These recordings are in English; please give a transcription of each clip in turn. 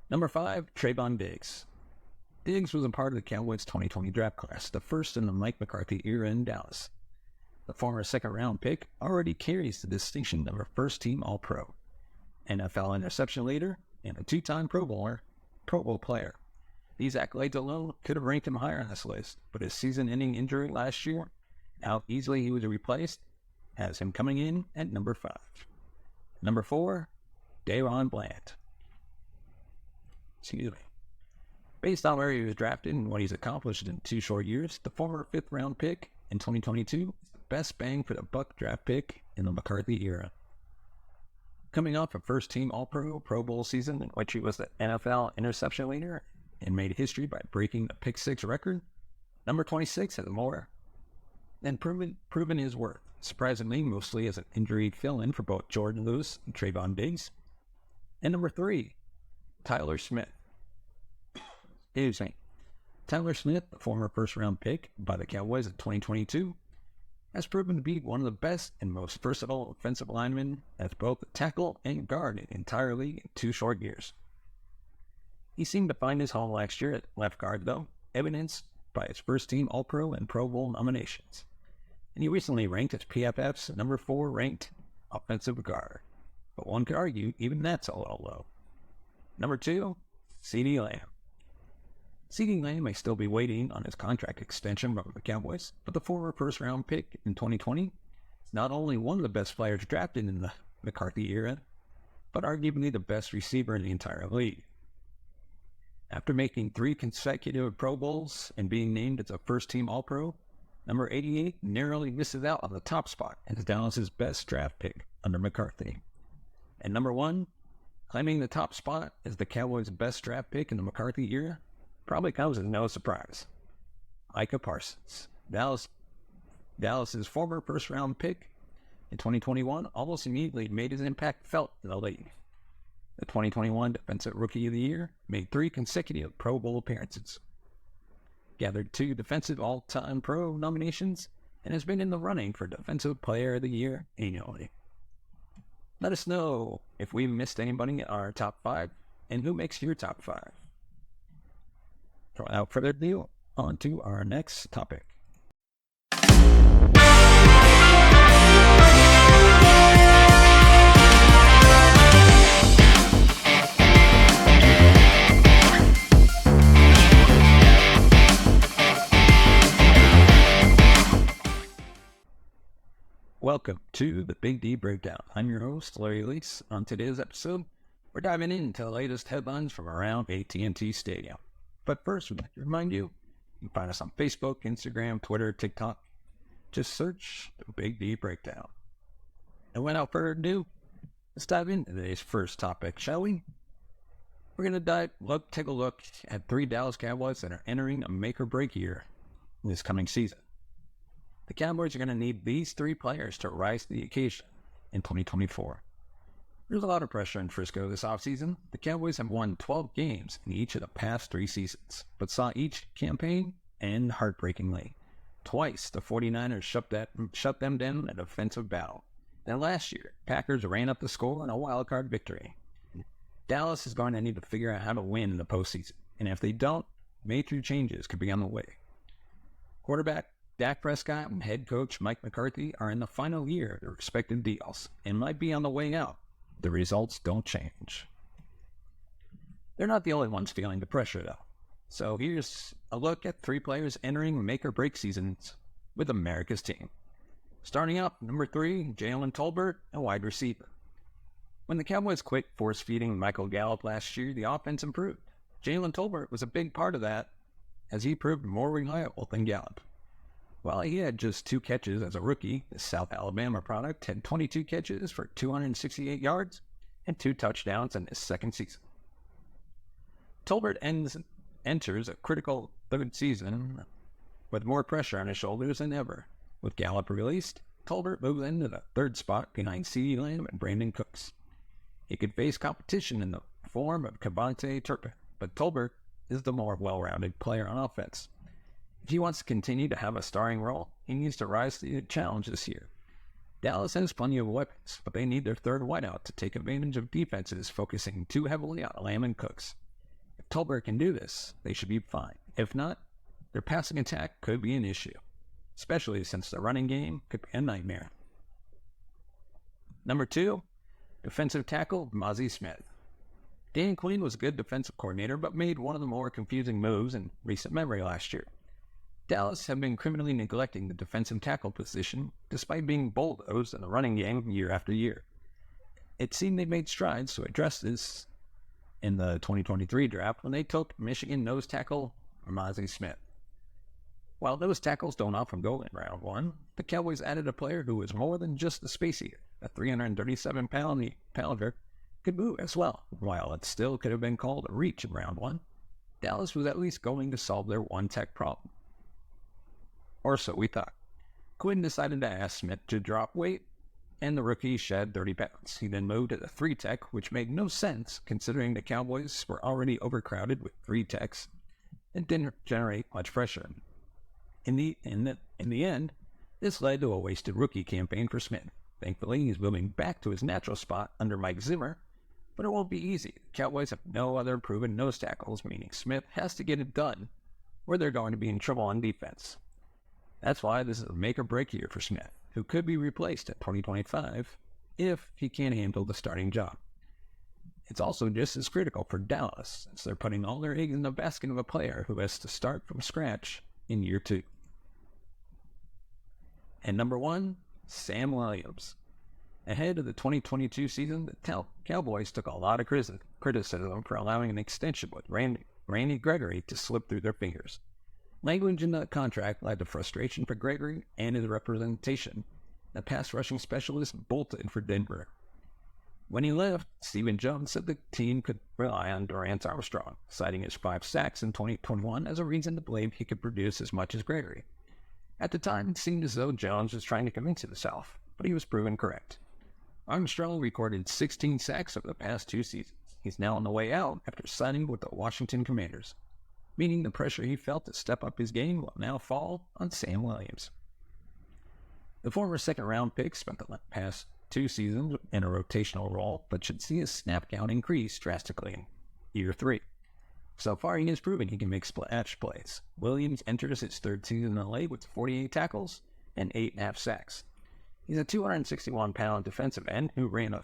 Number 5, Trayvon Diggs. Diggs was a part of the Cowboys' 2020 draft class, the first in the Mike McCarthy era in Dallas. The former second-round pick already carries the distinction of a first-team All-Pro, NFL interception leader, and a two-time Pro Bowl player. These accolades alone could have ranked him higher on this list, but his season-ending injury last year, how easily he was replaced, has him coming in at number 5. Number 4, DaRon Bland. Based on where he was drafted and what he's accomplished in 2 short years, the former 5th-round pick in 2022 is the best bang for the buck draft pick in the McCarthy era. Coming off a first-team All-Pro Pro Bowl season in which he was the NFL interception leader and made history by breaking the pick-6 record, number 26 has more than proven his worth, surprisingly mostly as an injury fill-in for both Jordan Lewis and Trayvon Diggs. And number 3, Tyler Smith. Tyler Smith, the former first-round pick by the Cowboys in 2022, has proven to be one of the best and most versatile offensive linemen as both a tackle and guard in the entire league in 2 short years. He seemed to find his home last year at left guard, though, evidenced by his first-team All-Pro and Pro Bowl nominations. And he recently ranked as PFF's number 4 ranked offensive guard. But one could argue even that's a little low. Number 2, CeeDee Lamb. CeeDee Lamb may still be waiting on his contract extension from the Cowboys, but the former first-round pick in 2020 is not only one of the best players drafted in the McCarthy era, but arguably the best receiver in the entire league. After making 3 consecutive Pro Bowls and being named as a first-team All-Pro, number 88 narrowly misses out on the top spot as Dallas' best draft pick under McCarthy. And number 1, claiming the top spot as the Cowboys' best draft pick in the McCarthy era, probably comes as no surprise. Micah Parsons, Dallas's former first-round pick in 2021, almost immediately made his impact felt in the league. The 2021 Defensive Rookie of the Year made 3 consecutive Pro Bowl appearances, gathered 2 Defensive All-Time Pro nominations, and has been in the running for Defensive Player of the Year annually. Let us know if we missed anybody in our top 5 and who makes your top 5. Without further ado, on to our next topic. Welcome to the Big D Breakdown. I'm your host, Larry Lease. On today's episode, we're diving into the latest headlines from around AT&T Stadium. But first, we'd like to remind you can find us on Facebook, Instagram, Twitter, TikTok. Just search the Big D Breakdown. And without further ado, let's dive into today's first topic, shall we? We're going to take a look at 3 Dallas Cowboys that are entering a make-or-break year this coming season. The Cowboys are going to need these 3 players to rise to the occasion in 2024. There's a lot of pressure in Frisco this offseason. The Cowboys have won 12 games in each of the past 3 seasons, but saw each campaign end heartbreakingly. Twice, the 49ers shut them down in a defensive battle. Then last year, Packers ran up the score in a wild-card victory. Dallas is going to need to figure out how to win in the postseason, and if they don't, major changes could be on the way. Quarterback Dak Prescott and head coach Mike McCarthy are in the final year of their respective deals and might be on the way out. The results don't change. They're not the only ones feeling the pressure, though. So here's a look at 3 players entering make-or-break seasons with America's team. Starting out, number 3, Jalen Tolbert, a wide receiver. When the Cowboys quit force-feeding Michael Gallup last year, the offense improved. Jalen Tolbert was a big part of that, as he proved more reliable than Gallup. While he had just 2 catches as a rookie, the South Alabama product had 22 catches for 268 yards and 2 touchdowns in his second season. Tolbert enters a critical 3rd season with more pressure on his shoulders than ever. With Gallup released, Tolbert moves into the 3rd spot behind CeeDee Lamb and Brandon Cooks. He could face competition in the form of Cavante Turpin, but Tolbert is the more well-rounded player on offense. If he wants to continue to have a starring role, he needs to rise to the challenge this year. Dallas has plenty of weapons, but they need their 3rd wideout to take advantage of defenses focusing too heavily on Lamb and Cooks. If Tolbert can do this, they should be fine. If not, their passing attack could be an issue, especially since the running game could be a nightmare. Number 2, defensive tackle Mazi Smith. Dan Quinn was a good defensive coordinator, but made one of the more confusing moves in recent memory last year. Dallas have been criminally neglecting the defensive tackle position, despite being bulldozed in the running game year after year. It seemed they made strides to address this in the 2023 draft when they took Michigan nose tackle Mazi Smith. While nose tackles don't often go in round 1, the Cowboys added a player who was more than just a space eater. A 337-pounder could move as well. While it still could have been called a reach in round 1, Dallas was at least going to solve their one-tech problem. Or so we thought. Quinn decided to ask Smith to drop weight, and the rookie shed 30 pounds. He then moved to the 3-tech, which made no sense considering the Cowboys were already overcrowded with 3-techs and didn't generate much pressure. In the end, this led to a wasted rookie campaign for Smith. Thankfully, he's moving back to his natural spot under Mike Zimmer, but it won't be easy. The Cowboys have no other proven nose tackles, meaning Smith has to get it done, or they're going to be in trouble on defense. That's why this is a make-or-break year for Smith, who could be replaced in 2025 if he can't handle the starting job. It's also just as critical for Dallas, since they're putting all their eggs in the basket of a player who has to start from scratch in year 2. And number 1, Sam Williams. Ahead of the 2022 season, the Cowboys took a lot of criticism for allowing an extension with Randy Gregory to slip through their fingers. Language in the contract led to frustration for Gregory and his representation. The pass rushing specialist bolted for Denver. When he left, Stephen Jones said the team could rely on Durant Armstrong, citing his 5 sacks in 2021 as a reason to believe he could produce as much as Gregory. At the time, it seemed as though Jones was trying to convince himself, but he was proven correct. Armstrong recorded 16 sacks over the past 2 seasons. He's now on the way out after signing with the Washington Commanders, meaning the pressure he felt to step up his game will now fall on Sam Williams. The former second-round pick spent the past 2 seasons in a rotational role, but should see his snap count increase drastically in year 3. So far, he has proven he can make splash plays. Williams enters his 3rd season in LA with 48 tackles and 8.5 sacks. He's a 261-pound defensive end who ran a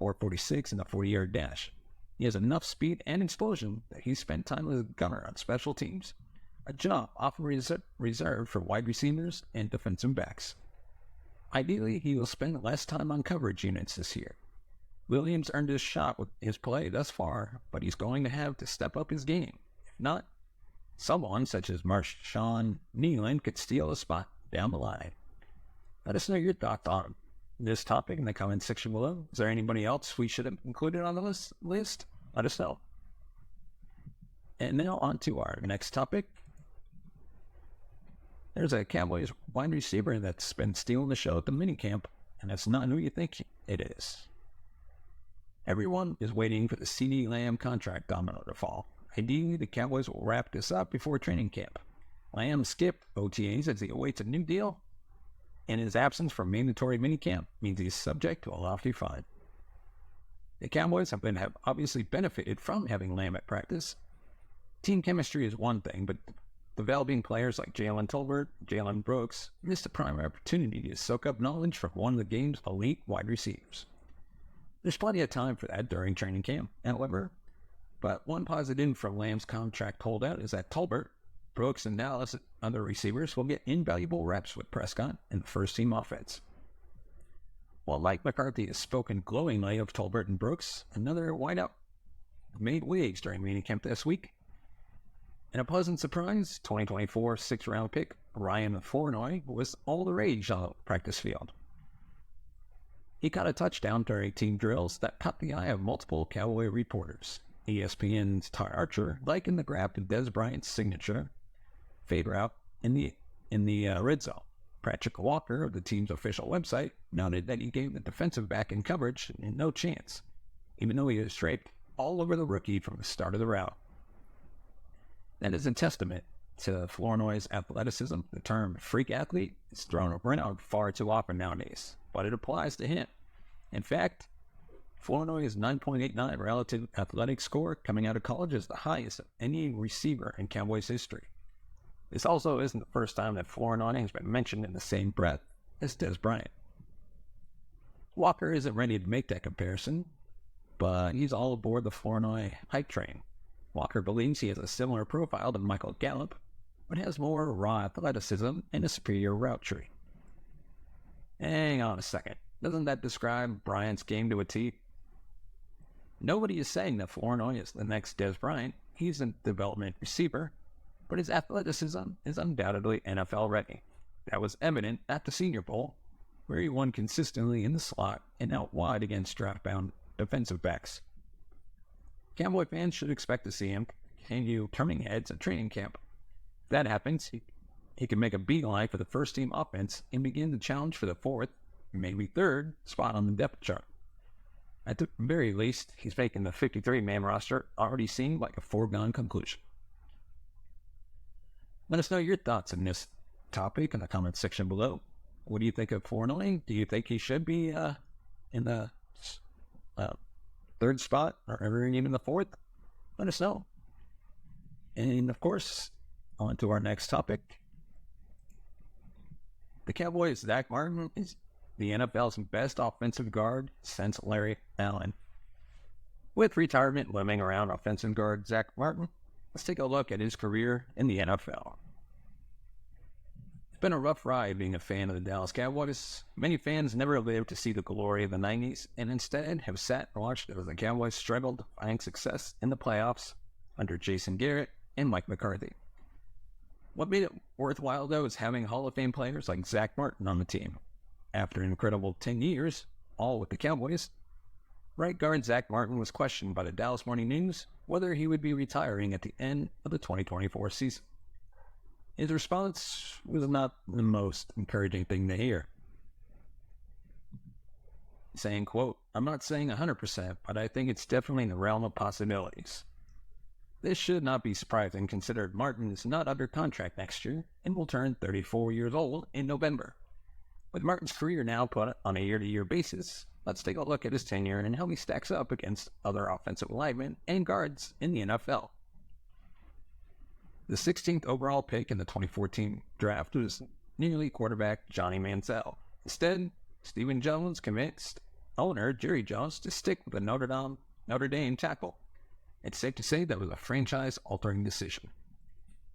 4.46 in the 40-yard dash. He has enough speed and explosion that he spent time as a gunner on special teams, a job often reserved for wide receivers and defensive backs. Ideally, he will spend less time on coverage units this year. Williams earned his shot with his play thus far, but he's going to have to step up his game. If not, someone such as Marshawn Nealon could steal a spot down the line. Let us know your thoughts on this topic in the comment section below. Is there anybody else we should have included on the list? Let us know. And now on to our next topic. There's a Cowboys wide receiver that's been stealing the show at the minicamp, and it's not who you think it is. Everyone is waiting for the CeeDee Lamb contract domino to fall. Ideally, the Cowboys will wrap this up before training camp. Lamb skipped OTAs as he awaits a new deal, and his absence from mandatory minicamp means he's subject to a lofty fine. The Cowboys have obviously benefited from having Lamb at practice. Team chemistry is one thing, but developing players like Jalen, Tolbert, Jalen Brooks missed a prime opportunity to soak up knowledge from one of the game's elite wide receivers. There's plenty of time for that during training camp, however, but one positive from Lamb's contract holdout is that Tolbert, Brooks, and Dallas other receivers will get invaluable reps with Prescott in the first-team offense. While Mike McCarthy has spoken glowingly of Tolbert and Brooks, another wideout made waves during minicamp this week. In a pleasant surprise, 2024 6th-round pick Ryan Flournoy was all the rage on the practice field. He caught a touchdown during team drills that caught the eye of multiple Cowboy reporters. ESPN's Ty Archer likened the grab to Dez Bryant's signature fade route in the red zone. Patrick Walker of the team's official website noted that he gave the defensive back in coverage no chance, even though he was draped all over the rookie from the start of the route. That is a testament to Flournoy's athleticism. The term freak athlete is thrown around far too often nowadays, but it applies to him. In fact, Flournoy's 9.89 relative athletic score coming out of college is the highest of any receiver in Cowboys history. This also isn't the first time that Flournoy has been mentioned in the same breath as Dez Bryant. Walker isn't ready to make that comparison, but he's all aboard the Flournoy hype train. Walker believes he has a similar profile to Michael Gallup, but has more raw athleticism and a superior route tree. Hang on a second. Doesn't that describe Bryant's game to a T? Nobody is saying that Flournoy is the next Dez Bryant. He's a development receiver, but his athleticism is undoubtedly NFL ready. That was evident at the Senior Bowl, where he won consistently in the slot and out wide against draft-bound defensive backs. Cowboy fans should expect to see him continue turning heads at training camp. If that happens, he can make a beeline for the first-team offense and begin the challenge for the fourth, maybe third, spot on the depth chart. At the very least, he's making the 53-man roster already seem like a foregone conclusion. Let us know your thoughts on this topic in the comments section below. What do you think of Flournoy? Do you think he should be in the third spot or even the fourth? Let us know. And of course, on to our next topic. The Cowboys' Zach Martin is the NFL's best offensive guard since Larry Allen. With retirement looming around offensive guard Zach Martin, let's take a look at his career in the NFL. It's been a rough ride being a fan of the Dallas Cowboys. Many fans never lived to see the glory of the 90s and instead have sat and watched as the Cowboys struggled to find success in the playoffs under Jason Garrett and Mike McCarthy. What made it worthwhile, though, is having Hall of Fame players like Zach Martin on the team. After an incredible 10 years, all with the Cowboys, right guard Zach Martin was questioned by the Dallas Morning News whether he would be retiring at the end of the 2024 season. His response was not the most encouraging thing to hear, saying, quote, "I'm not saying 100%, but I think it's definitely in the realm of possibilities." This should not be surprising considering Martin is not under contract next year and will turn 34 years old in November. With Martin's career now put on a year-to-year basis, let's take a look at his tenure and how he stacks up against other offensive linemen and guards in the NFL. The 16th overall pick in the 2014 draft was nearly quarterback Johnny Manziel. Instead, Stephen Jones convinced owner Jerry Jones to stick with the Notre Dame tackle. It's safe to say that was a franchise-altering decision.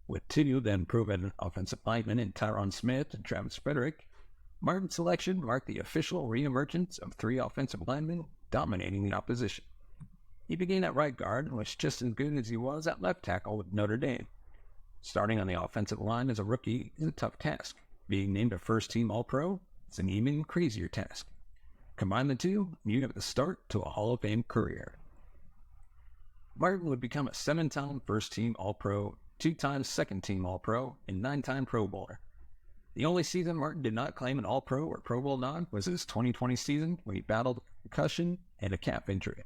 With two then proven offensive linemen in Tyron Smith and Travis Frederick, Martin's selection marked the official reemergence of three offensive linemen dominating the opposition. He began at right guard and was just as good as he was at left tackle with Notre Dame. Starting on the offensive line as a rookie is a tough task. Being named a first-team All-Pro is an even crazier task. Combine the two, you have the start to a Hall of Fame career. Martin would become a 7-time first-team All-Pro, 2-time second-team All-Pro, and 9-time Pro Bowler. The only season Martin did not claim an All-Pro or Pro Bowl nod was his 2020 season when he battled concussion and a calf injury.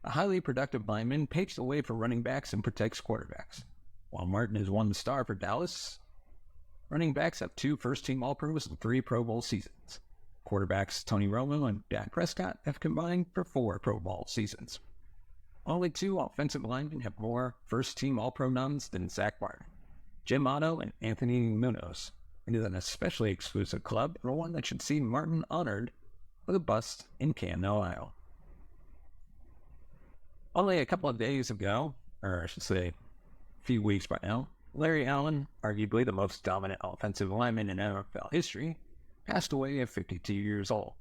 A highly productive lineman paves the way for running backs and protects quarterbacks. While Martin is one star for Dallas, running backs have 2 first-team All-Pros and 3 Pro Bowl seasons. Quarterbacks Tony Romo and Dak Prescott have combined for 4 Pro Bowl seasons. Only 2 offensive linemen have more first-team All-Pro nods than Zach Martin, Jim Otto and Anthony Munoz. It is an especially exclusive club and one that should see Martin honored with a bust in Canton, Ohio. Only a couple of days ago, or I should say a few weeks by now, Larry Allen, arguably the most dominant offensive lineman in NFL history, passed away at 52 years old.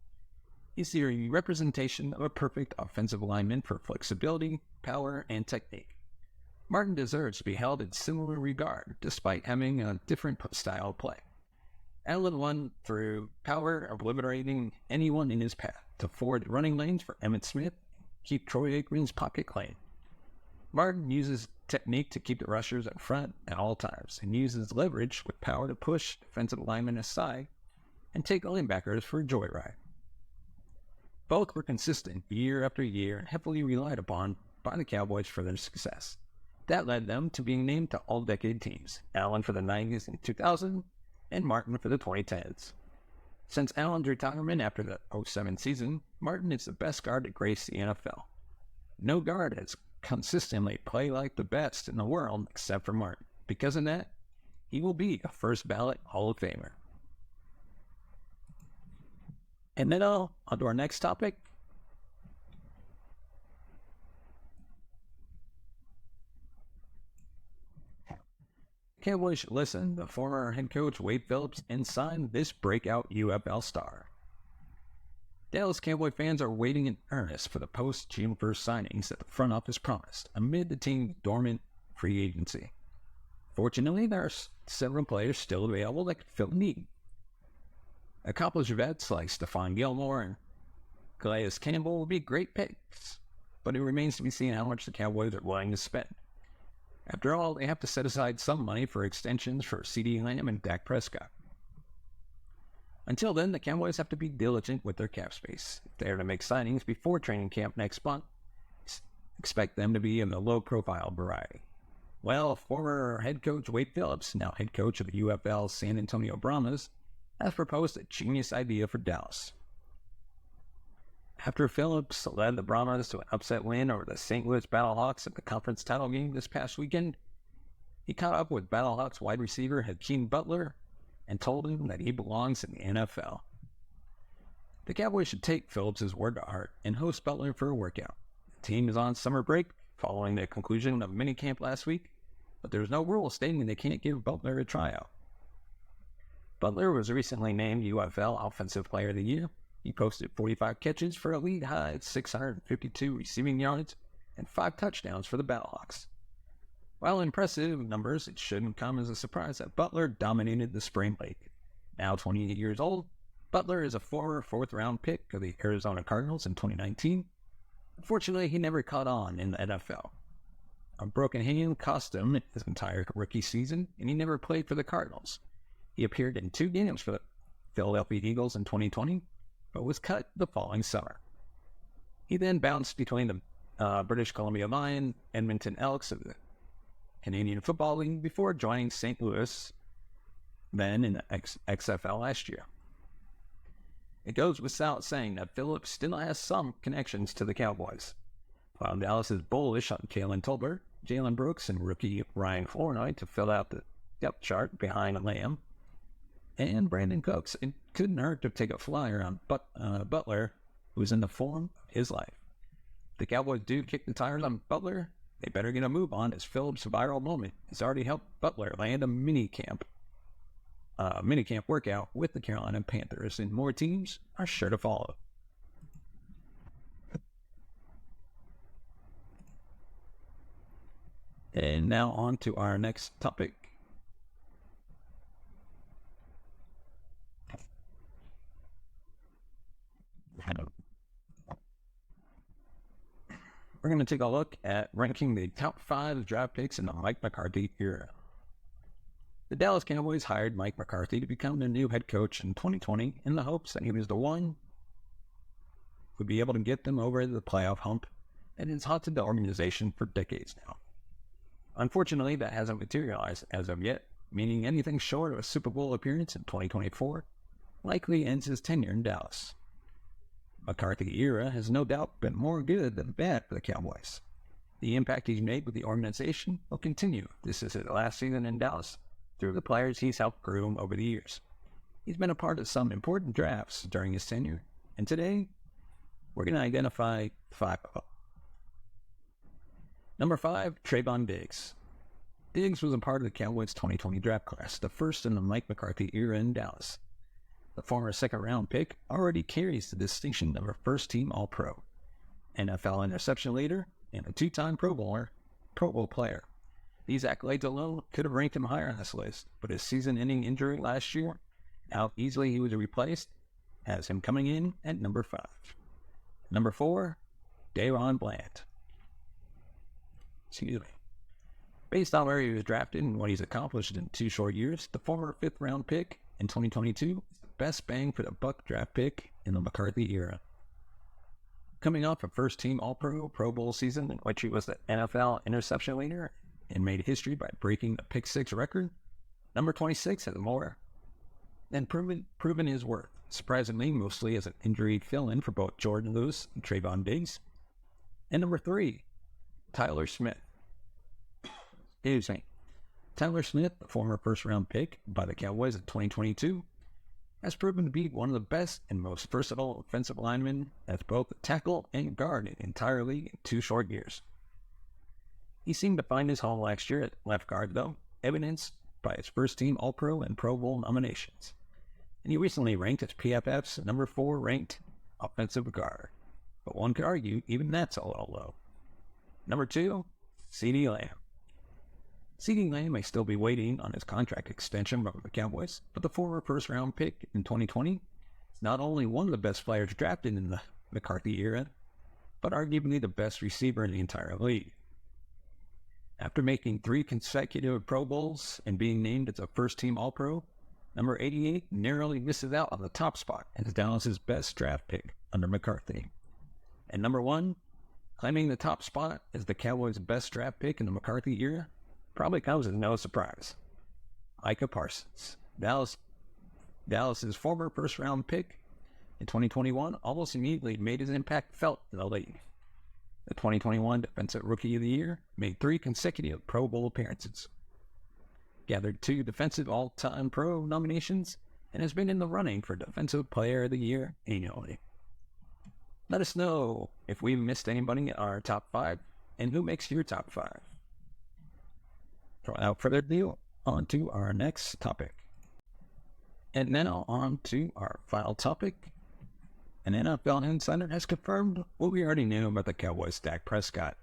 He's the representation of a perfect offensive lineman for flexibility, power, and technique. Martin deserves to be held in similar regard, despite having a different style of play. Allen won through power, obliterating anyone in his path, to forward running lanes for Emmitt Smith, keep Troy Aikman's pocket clean. Martin uses technique to keep the rushers in front at all times, and uses leverage with power to push defensive linemen aside and take linebackers for a joyride. Both were consistent year after year and heavily relied upon by the Cowboys for their success. That led them to being named to all-decade teams, Allen for the 90s and 2000, and Martin for the 2010s. Since Allen's retirement after the 2007 season, Martin is the best guard to grace the NFL. No guard has consistently played like the best in the world except for Martin. Because of that, he will be a first ballot Hall of Famer. And then on to our next topic. Cowboys should listen to former head coach Wade Phillips and sign this breakout UFL star. Dallas Cowboy fans are waiting in earnest for the post-June 1st signings that the front office promised amid the team's dormant free agency. Fortunately, there are several players still available that could fill the need. Accomplished vets like Stephon Gilmore and Calais Campbell will be great picks, but it remains to be seen how much the Cowboys are willing to spend. After all, they have to set aside some money for extensions for CeeDee Lamb and Dak Prescott. Until then, the Cowboys have to be diligent with their cap space. If they are to make signings before training camp next month, expect them to be in the low-profile variety. Well, former head coach Wade Phillips, now head coach of the UFL San Antonio Brahmas, has proposed a genius idea for Dallas. After Phillips led the Brahmas to an upset win over the St. Louis Battlehawks at the conference title game this past weekend, he caught up with Battlehawks wide receiver Hakeem Butler and told him that he belongs in the NFL. The Cowboys should take Phillips' word to heart and host Butler for a workout. The team is on summer break following the conclusion of minicamp last week, but there's no rule stating they can't give Butler a tryout. Butler was recently named UFL Offensive Player of the Year. He posted 45 catches for a league-high 652 receiving yards and 5 touchdowns for the Battlehawks. While impressive numbers, it shouldn't come as a surprise that Butler dominated the spring league. Now 28 years old, Butler is a former 4th-round pick of the Arizona Cardinals in 2019. Unfortunately, he never caught on in the NFL. A broken hand cost him his entire rookie season, and he never played for the Cardinals. He appeared in 2 games for the Philadelphia Eagles in 2020, but was cut the following summer. He then bounced between the British Columbia Lions, Edmonton Elks of the Canadian Football League before joining St. Louis, then in the XFL last year. It goes without saying that Phillips still has some connections to the Cowboys. While Dallas is bullish on Tolbert, Jalen Brooks, and rookie Ryan Flournoy to fill out the depth chart behind Lamb and Brandon Cooks, it couldn't hurt to take a flyer on Butler, who's in the form of his life. If the Cowboys do kick the tires on Butler, they better get a move on, as Phillips' viral moment has already helped Butler land a minicamp workout with the Carolina Panthers, and more teams are sure to follow. And now on to our next topic. We're going to take a look at ranking the top 5 draft picks in the Mike McCarthy era. The Dallas Cowboys hired Mike McCarthy to become their new head coach in 2020 in the hopes that he was the one who would be able to get them over the playoff hump that has haunted the organization for decades now. Unfortunately, that hasn't materialized as of yet, meaning anything short of a Super Bowl appearance in 2024 likely ends his tenure in Dallas. McCarthy era has no doubt been more good than bad for the Cowboys. The impact he's made with the organization will continue. This is his last season in Dallas through the players he's helped groom over the years. He's been a part of some important drafts during his tenure, and today we're going to identify 5 of them. Number 5, Trayvon Diggs. Diggs was a part of the Cowboys' 2020 draft class, the first in the Mike McCarthy era in Dallas. The former second-round pick already carries the distinction of a first-team All-Pro, NFL interception leader, and a 2-time Pro Bowl player. These accolades alone could have ranked him higher on this list, but his season-ending injury last year, how easily he was replaced, has him coming in at number 5. Number 4, DaRon Bland. Based on where he was drafted and what he's accomplished in 2 short years, the former 5th-round pick in 2022 is the best bang for the buck draft pick in the McCarthy era. Coming off a first-team All-Pro Pro Bowl season in which he was the NFL interception leader and made history by breaking the pick-6 record, number 26 has more than proven his worth. surprisingly, mostly as an injury fill-in for both Jordan Lewis and Trayvon Diggs. And number 3, Tyler Smith. Excuse me. Tyler Smith, a former first-round pick by the Cowboys in 2022, has proven to be one of the best and most versatile offensive linemen as both a tackle and guard entirely in 2 short years. He seemed to find his home last year at left guard, though, evidenced by his first-team All-Pro and Pro Bowl nominations. And he recently ranked as PFF's number 4 ranked offensive guard. But one could argue even that's a little low. Number 2, CeeDee Lamb. CeeDee Lamb may still be waiting on his contract extension from the Cowboys, but the former first-round pick in 2020 is not only one of the best players drafted in the McCarthy era, but arguably the best receiver in the entire league. After making 3 consecutive Pro Bowls and being named as a first-team All-Pro, number 88 narrowly misses out on the top spot and is Dallas's best draft pick under McCarthy. And number 1, claiming the top spot as the Cowboys' best draft pick in the McCarthy era, probably comes as no surprise. Micah Parsons, Dallas's former first-round pick in 2021, almost immediately made his impact felt in the league. The 2021 Defensive Rookie of the Year made 3 consecutive Pro Bowl appearances, gathered 2 Defensive All-Time Pro nominations, and has been in the running for Defensive Player of the Year annually. Let us know if we missed anybody in our top 5, and who makes your top 5. Without further ado, on to our next topic. And now on to our final topic. An NFL insider has confirmed what we already knew about the Cowboys' Dak Prescott.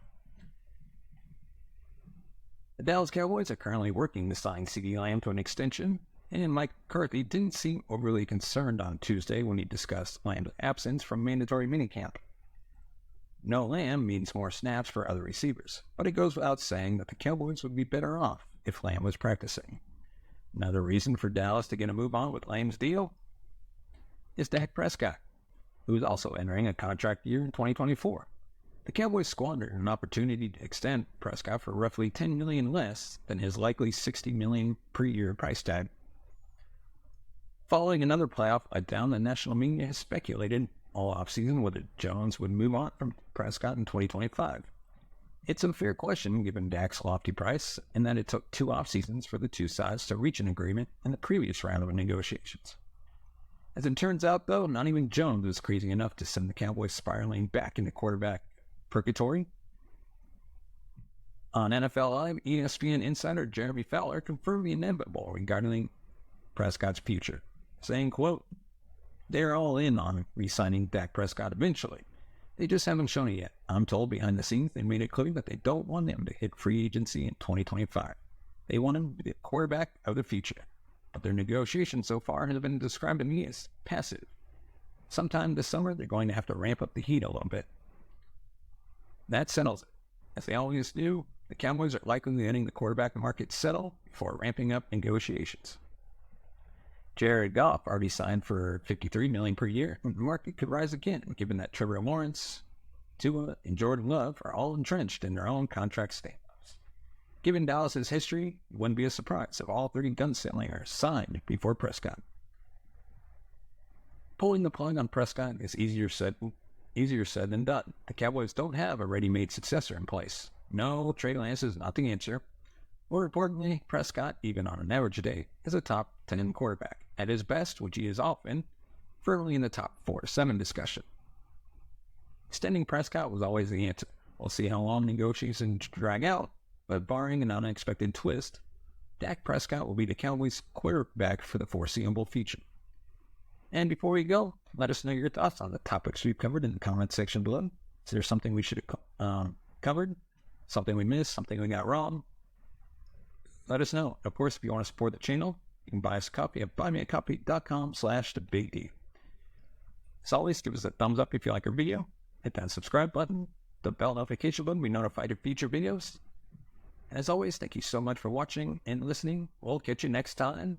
The Dallas Cowboys are currently working to sign CeeDee Lamb to an extension, and Mike McCarthy didn't seem overly concerned on Tuesday when he discussed Lamb's absence from mandatory minicamp. No Lamb means more snaps for other receivers, but it goes without saying that the Cowboys would be better off if Lamb was practicing. Another reason for Dallas to get a move on with Lamb's deal is Dak Prescott, who is also entering a contract year in 2024. The Cowboys squandered an opportunity to extend Prescott for roughly $10 million less than his likely $60 million per year price tag. Following another playoff letdown, the national media has speculated all offseason whether Jones would move on from Prescott in 2025. It's a fair question given Dak's lofty price, and that it took 2 off-seasons for the 2 sides to reach an agreement in the previous round of negotiations. As it turns out, though, not even Jones was crazy enough to send the Cowboys spiraling back into quarterback purgatory. On NFL Live, ESPN insider Jeremy Fowler confirmed the inevitable regarding Prescott's future, saying, quote, "They're all in on re-signing Dak Prescott eventually. They just haven't shown it yet. I'm told behind the scenes they made it clear that they don't want him to hit free agency in 2025. They want him to be the quarterback of the future. But their negotiations so far have been described to me as passive. Sometime this summer, they're going to have to ramp up the heat a little bit." That settles it. As they always do, the Cowboys are likely letting the quarterback market settle before ramping up negotiations. Jared Goff already signed for $53 million per year, and the market could rise again, given that Trevor Lawrence, Tua, and Jordan Love are all entrenched in their own contract standoffs. Given Dallas's history, it wouldn't be a surprise if all 30 gunslingers signed before Prescott. Pulling the plug on Prescott is easier said than done. The Cowboys don't have a ready-made successor in place. No, Trey Lance is not the answer. More importantly, Prescott, even on an average day, is a top 10 quarterback. At his best, which he is often, firmly in the top 4 to 7 discussion. Extending Prescott was always the answer. We'll see how long negotiations drag out, but barring an unexpected twist, Dak Prescott will be the Cowboys' quarterback for the foreseeable future. And before we go, let us know your thoughts on the topics we've covered in the comment section below. Is there something we should have covered? Something we missed? Something we got wrong? Let us know. Of course, if you want to support the channel, you can buy us a copy at buymeacoffee.com/thebigd. As always, give us a thumbs up if you like our video. Hit that subscribe button, the bell notification button to be notified of future videos. And as always, thank you so much for watching and listening. We'll catch you next time.